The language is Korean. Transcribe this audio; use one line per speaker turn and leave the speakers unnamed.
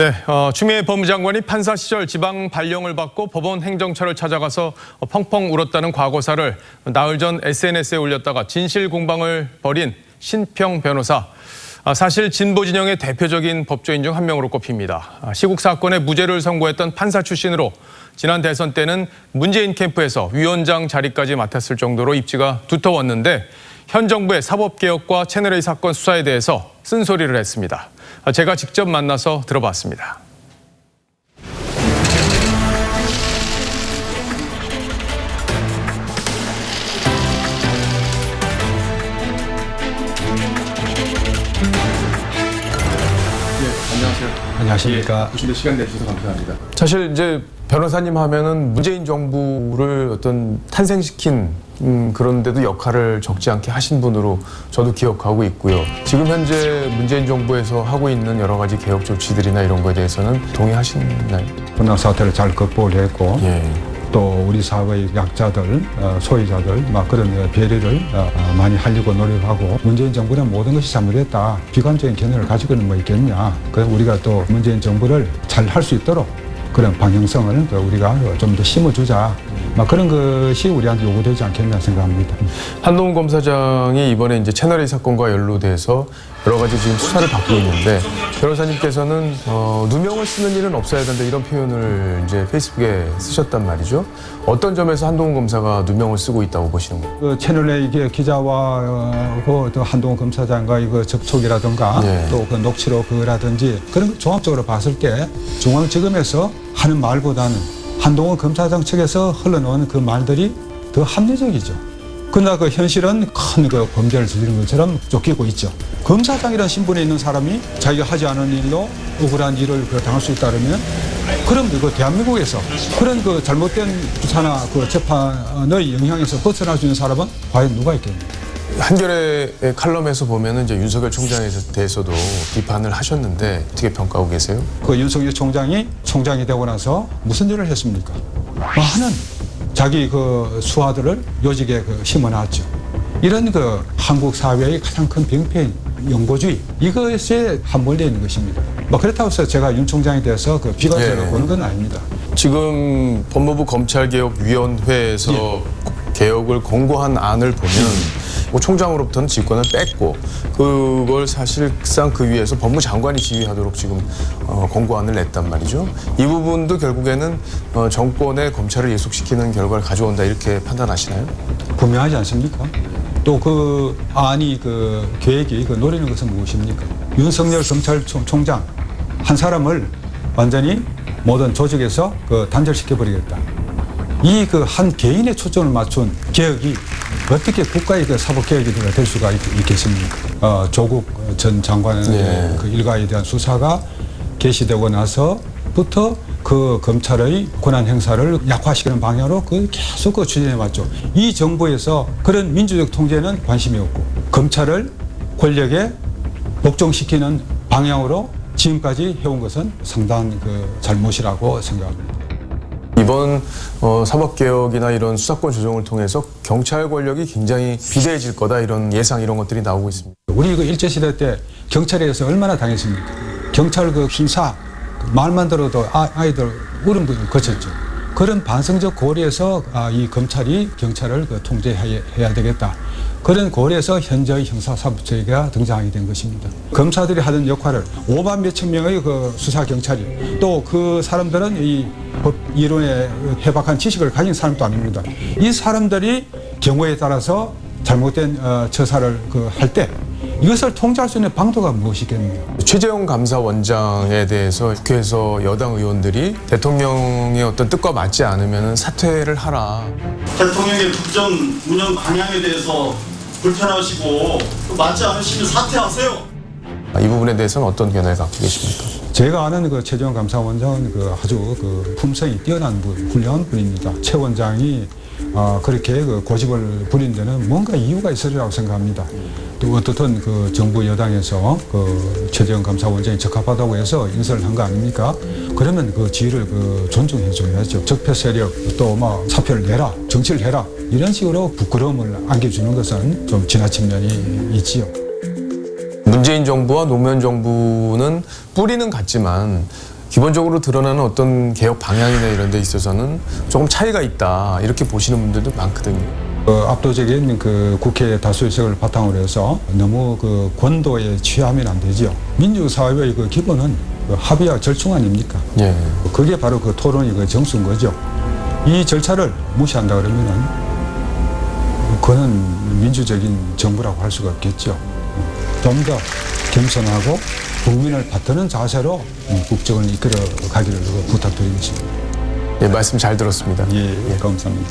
네, 추미애 법무장관이 판사 시절 지방 발령을 받고 법원 행정처를 찾아가서 펑펑 울었다는 과거사를 나흘 전 SNS에 올렸다가 진실 공방을 벌인 신평 변호사. 사실 진보 진영의 대표적인 법조인 중 한 명으로 꼽힙니다. 시국 사건에 무죄를 선고했던 판사 출신으로 지난 대선 때는 문재인 캠프에서 위원장 자리까지 맡았을 정도로 입지가 두터웠는데 현 정부의 사법개혁과 채널A 사건 수사에 대해서 쓴소리를 했습니다. 제가 직접 만나서 들어봤습니다.
안녕하십니까.
오신데 시간 내주셔서 감사합니다. 사실 이제 변호사님 하면은 문재인 정부를 어떤 탄생시킨 그런데도 역할을 적지 않게 하신 분으로 저도 기억하고 있고요. 지금 현재 문재인 정부에서 하고 있는 여러 가지 개혁 조치들이나 이런 거에 대해서는 동의하시나요?
코로나 사태를 잘 극복을 했고
예.
또 우리 사회의 약자들, 소외자들 막 그런 배려를 많이 하려고 노력하고 문재인 정부는 모든 것이 잘못됐다. 비관적인 견해를 가지고는 뭐 있겠냐. 그래서 우리가 또 문재인 정부를 잘 할 수 있도록 그런 방향성을 우리가 좀 더 심어주자. 막 그런 것이 우리한테 요구되지 않겠나 생각합니다.
한동훈 검사장이 이번에 이제 채널A 사건과 연루돼서 여러 가지 지금 수사를 받고 있는데 변호사님께서는 누명을 쓰는 일은 없어야 된다 이런 표현을 이제 페이스북에 쓰셨단 말이죠. 어떤 점에서 한동훈 검사가 누명을 쓰고 있다고 보시는 거예요?
그 채널A 이게 기자와 또 한동훈 검사장과 이거 접촉이라든가
네.
또 그 녹취록이라든지 그런 걸 종합적으로 봤을 때 중앙지검에서 하는 말보다는 한동훈 검사장 측에서 흘러나오는 그 말들이 더 합리적이죠. 그러나 그 현실은 큰 그 범죄를 저지른 것처럼 쫓기고 있죠. 검사장이라는 신분에 있는 사람이 자기가 하지 않은 일로 억울한 일을 당할 수 있다면 그럼 그 대한민국에서 그런 그 잘못된 수사나 그 재판의 영향에서 벗어날 수 있는 사람은 과연 누가 있겠습니까?
한겨레 칼럼에서 보면은 이제 윤석열 총장에 대해서도 비판을 하셨는데 어떻게 평가하고 계세요?
그 윤석열 총장이 총장이 되고 나서 무슨 일을 했습니까? 많은 자기 그 수하들을 요직에 심어놨죠. 이런 그 한국 사회의 가장 큰 병폐인 영고주의 이것에 함몰되어 있는 것입니다. 뭐 그렇다고 해서 제가 윤 총장에 대해서 그 비관적으로 보는 건 아닙니다.
지금 법무부 검찰개혁위원회에서 개혁을 공고한 안을 보면 뭐 총장으로부터는 직권을 뺐고 그걸 사실상 그 위에서 법무장관이 지휘하도록 지금 공고안을 냈단 말이죠. 이 부분도 결국에는 정권의 검찰을 예속시키는 결과를 가져온다 이렇게 판단하시나요?
분명하지 않습니까? 또 그 안이 그 계획이 그 노리는 것은 무엇입니까? 윤석열 검찰총장 한 사람을 완전히 모든 조직에서 그 단절시켜버리겠다. 이 그 한 개인의 초점을 맞춘 개혁이 어떻게 국가의 그 사법개혁이 될 수가 있겠습니까? 조국 전 장관의 그 일가에 대한 수사가 개시되고 나서부터 그 검찰의 권한 행사를 약화시키는 방향으로 그 계속 그 추진해왔죠. 이 정부에서 그런 민주적 통제는 관심이 없고 검찰을 권력에 복종시키는 방향으로 지금까지 해온 것은 상당한 그 잘못이라고 생각합니다.
이번 사법개혁이나 이런 수사권 조정을 통해서 경찰 권력이 굉장히 비대해질 거다 이런 예상 이런 것들이 나오고 있습니다.
우리 그 일제시대 때 경찰에서 얼마나 당했습니까? 경찰 그 형사 말만 들어도 아이들 울음을 거쳤죠. 그런 반성적 고려에서 이 검찰이 경찰을 그 통제해야 되겠다. 그런 고려에서 현재의 형사사법처가 등장하게 된 것입니다. 검사들이 하던 역할을 5만 몇천 명의 그 수사경찰이 또 그 사람들은 이 법 이론에 해박한 지식을 가진 사람도 아닙니다. 이 사람들이 경우에 따라서 잘못된 처사를 할 때 이것을 통제할 수 있는 방도가 무엇이겠느냐.
최재형 감사원장에 대해서 국회에서 여당 의원들이 대통령의 어떤 뜻과 맞지 않으면 사퇴를 하라.
대통령의 국정 운영 방향에 대해서 불편하시고 또 맞지 않으시면 사퇴하세요.
이 부분에 대해서는 어떤 견해를 갖고 계십니까?
제가 아는 그 최재형 감사원장은 그 아주 그 품성이 뛰어난 훌륭한 분입니다. 최 원장이 그렇게 그 고집을 부린 데는 뭔가 이유가 있으리라고 생각합니다. 또 어떻든 그 정부 여당에서 그 최재형 감사원장이 적합하다고 해서 인사를 한 거 아닙니까? 그러면 그 지위를 그 존중해 줘야죠. 적폐 세력 또 뭐 사표를 내라, 정치를 해라 이런 식으로 부끄러움을 안겨주는 것은 좀 지나친 면이 있지요.
문재인 정부와 노무현 정부는 뿌리는 같지만
기본적으로 드러나는 어떤 개혁 방향이나 이런 데 있어서는 조금 차이가 있다 이렇게 보시는 분들도 많거든요.
압도적인 그 국회 다수의석을 바탕으로 해서 너무 그 권도에 취하면 안 되죠. 민주사회의 그 기본은 그 합의와 절충 아닙니까?
예.
그게 바로 그 토론이 그 정수인 거죠. 이 절차를 무시한다 그러면은 그는 민주적인 정부라고 할 수가 없겠죠. 좀 더 겸손하고 국민을 받드는 자세로 국정을 이끌어 가기를 부탁드리겠습니다.
예, 말씀 잘 들었습니다.
예, 감사합니다.